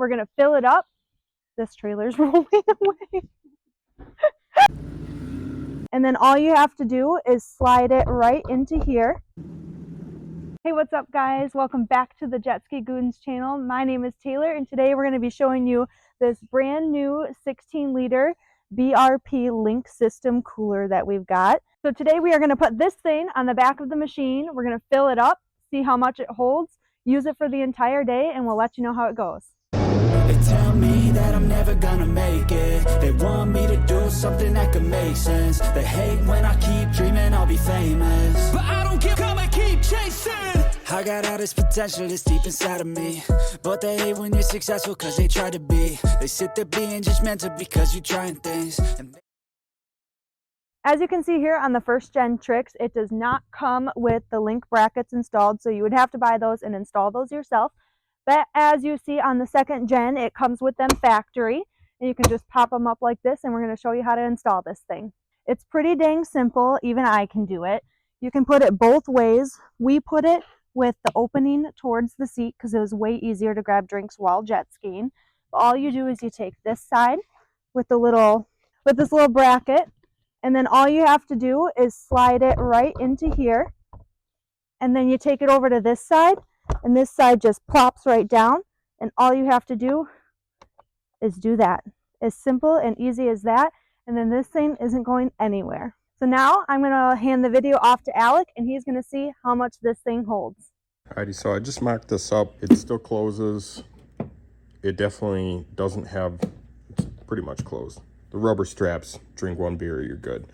We're gonna fill it up. This trailer's rolling away. And then all you have to do is slide it right into here. Hey, what's up guys? Welcome back to the Jet Ski Goons channel. My name is Taylor and today we're going to be showing you this brand new 16-liter BRP Linq system cooler that we've got. So today we are going to put this thing on the back of the machine. We're going to fill it up, see how much it holds, use it for the entire day, and we'll let you know how it goes. They tell me that I'm never gonna make it. They want me to do something that could make sense. They hate when I keep dreaming I'll be famous, but I don't give up, I keep chasing. I got all this potential that's deep inside of me, but they hate when you're successful cause they try to be. They sit there being judgmental because you're trying things and as you can see here on the first gen Trixx, it does not come with the Linq brackets installed, so you would have to buy those and install those yourself. But as you see on the second gen, it comes with them factory, and you can just pop them up like this, and we're going to show you how to install this thing. It's pretty dang simple. Even I can do it. You can put it both ways. We put it with the opening towards the seat because it was way easier to grab drinks while jet skiing. But all you do is you take this side with this little bracket, and then all you have to do is slide it right into here, and then you take it over to this side. And this side just plops right down, and all you have to do is do that. As simple and easy as that, and then this thing isn't going anywhere. So now I'm going to hand the video off to Alec, and he's going to see how much this thing holds. Alrighty, so I just mocked this up. It still closes. It definitely doesn't have, it's pretty much closed. The rubber straps, drink one beer, you're good.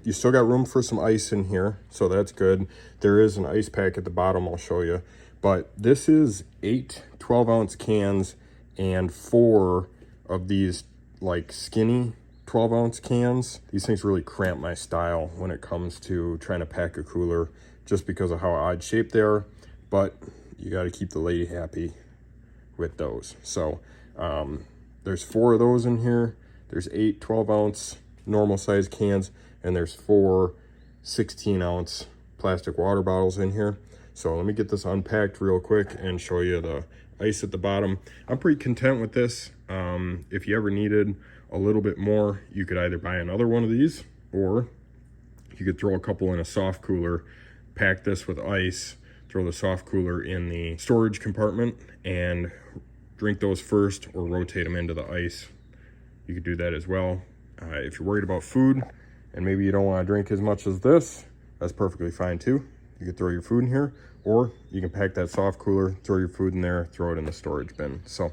You still got room for some ice in here, so that's good. There is an ice pack at the bottom, I'll show you. But this is 8 12-ounce cans and 4 of these like skinny 12-ounce cans. These things really cramp my style when it comes to trying to pack a cooler just because of how odd shaped they are. But you got to keep the lady happy with those. So there's 4 of those in here. There's 8 12-ounce normal size cans, and there's 4 16-ounce plastic water bottles in here. So let me get this unpacked real quick and show you the ice at the bottom. I'm pretty content with this. If you ever needed a little bit more, you could either buy another one of these, or you could throw a couple in a soft cooler, pack this with ice, throw the soft cooler in the storage compartment, and drink those first or rotate them into the ice. You could do that as well. If you're worried about food and maybe you don't want to drink as much as this, that's perfectly fine too. You could throw your food in here, or you can pack that soft cooler, throw your food in there, throw it in the storage bin. So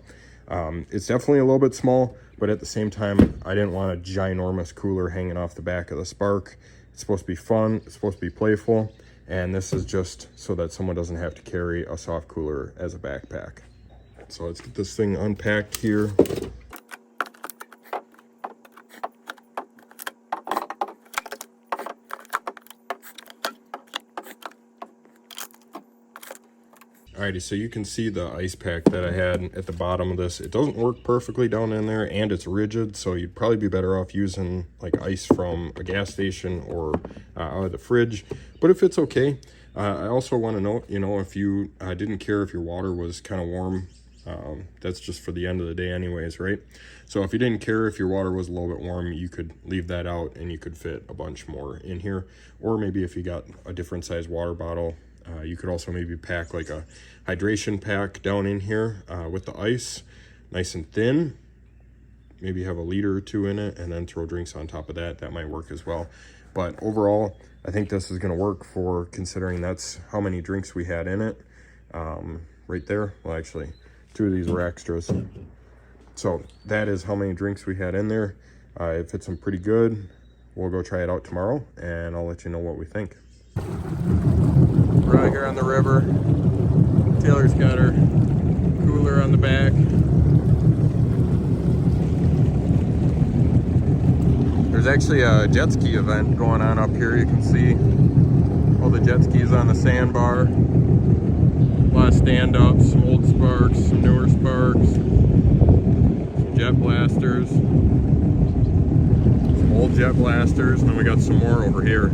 it's definitely a little bit small, but at the same time, I didn't want a ginormous cooler hanging off the back of the Spark. It's supposed to be fun, it's supposed to be playful, and this is just so that someone doesn't have to carry a soft cooler as a backpack. So let's get this thing unpacked here. Alrighty, so you can see the ice pack that I had at the bottom of this. It doesn't work perfectly down in there, and it's rigid, so you'd probably be better off using like ice from a gas station or out of the fridge, but if it's okay. I also want to note, you know, if you didn't care if your water was kind of warm, that's just for the end of the day anyways, right? So if you didn't care if your water was a little bit warm, you could leave that out and you could fit a bunch more in here. Or maybe if you got a different size water bottle, you could also maybe pack like a hydration pack down in here with the ice, nice and thin. Maybe have a liter or 2 in it and then throw drinks on top of that. That might work as well. But overall, I think this is going to work for considering that's how many drinks we had in it right there. Well, actually, 2 of these were extras. So that is how many drinks we had in there. It fits them pretty good. We'll go try it out tomorrow and I'll let you know what we think. We're out here on the river. Taylor's got her cooler on the back. There's actually a jet ski event going on up here. You can see all the jet skis on the sandbar. A lot of stand-ups, some old Sparks, some newer Sparks, some jet blasters, some old jet blasters, and then we got some more over here.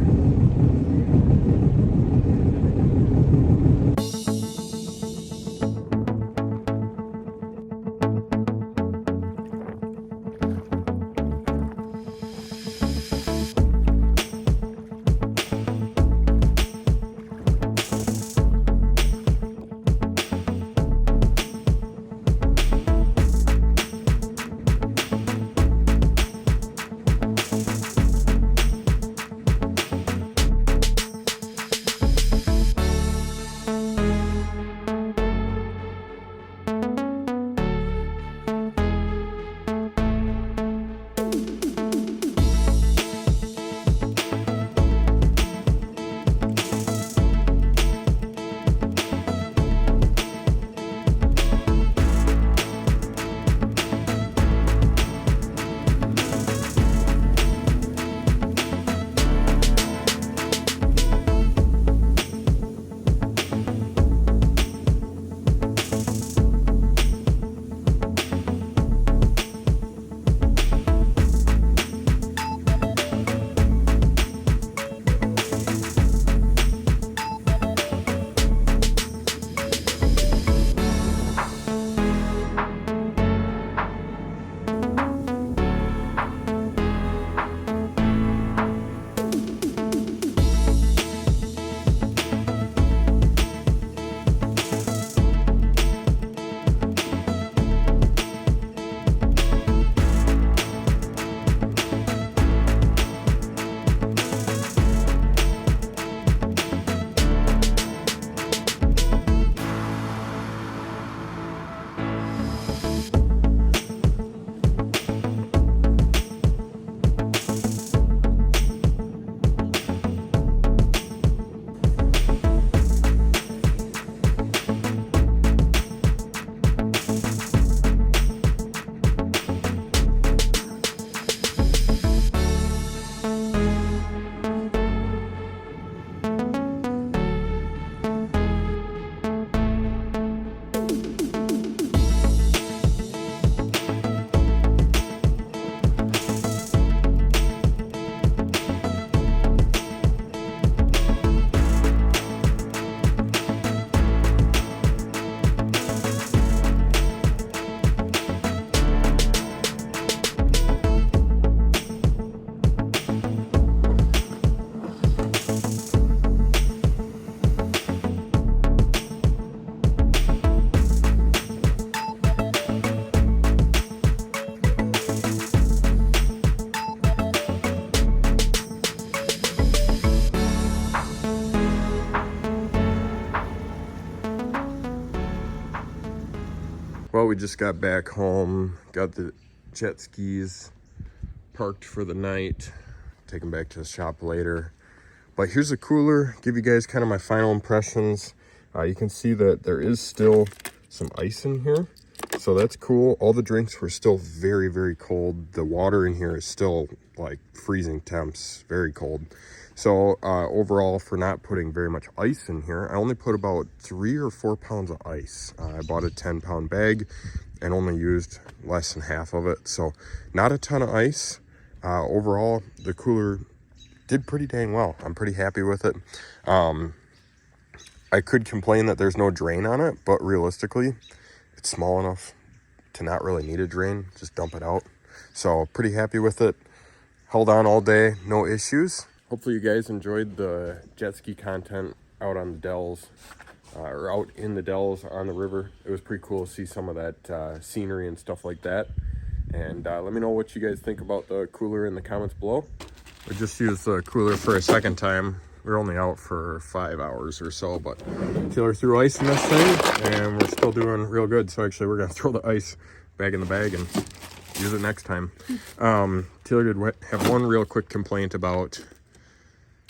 Well, we just got back home, got the jet skis parked for the night, take them back to the shop later. But here's a cooler, give you guys kind of my final impressions. You can see that there is still some ice in here, so that's cool. All the drinks were still very, very cold. The water in here is still like freezing temps, very cold. So overall, for not putting very much ice in here, I only put about 3 or 4 pounds of ice. I bought a 10-pound bag and only used less than half of it. So not a ton of ice. Overall, the cooler did pretty dang well. I'm pretty happy with it. I could complain that there's no drain on it, but realistically, it's small enough to not really need a drain. Just dump it out. So pretty happy with it. Held on all day, no issues. Hopefully you guys enjoyed the jet ski content out on the Dells, or out in the Dells on the river. It was pretty cool to see some of that scenery and stuff like that. And let me know what you guys think about the cooler in the comments below. I just used the cooler for a second time. We were only out for 5 hours or so, but Taylor threw ice in this thing and we're still doing real good. So actually we're gonna throw the ice back in the bag and use it next time. Taylor did have one real quick complaint about.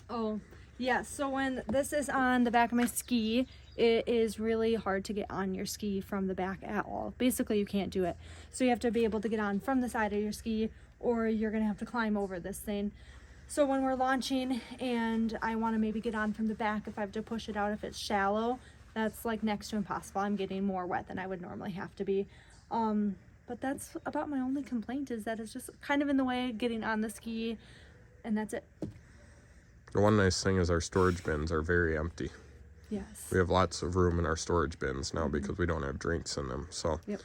Oh, yeah. So when this is on the back of my ski, it is really hard to get on your ski from the back at all. Basically, you can't do it. So you have to be able to get on from the side of your ski, or you're going to have to climb over this thing. So when we're launching and I want to maybe get on from the back, if I have to push it out, if it's shallow, that's like next to impossible. I'm getting more wet than I would normally have to be. But that's about my only complaint, is that it's just kind of in the way getting on the ski, and that's it. The one nice thing is our storage bins are very empty. Yes. We have lots of room in our storage bins now because we don't have drinks in them. So, Yep.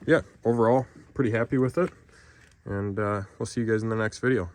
Yeah, overall, pretty happy with it. And we'll see you guys in the next video.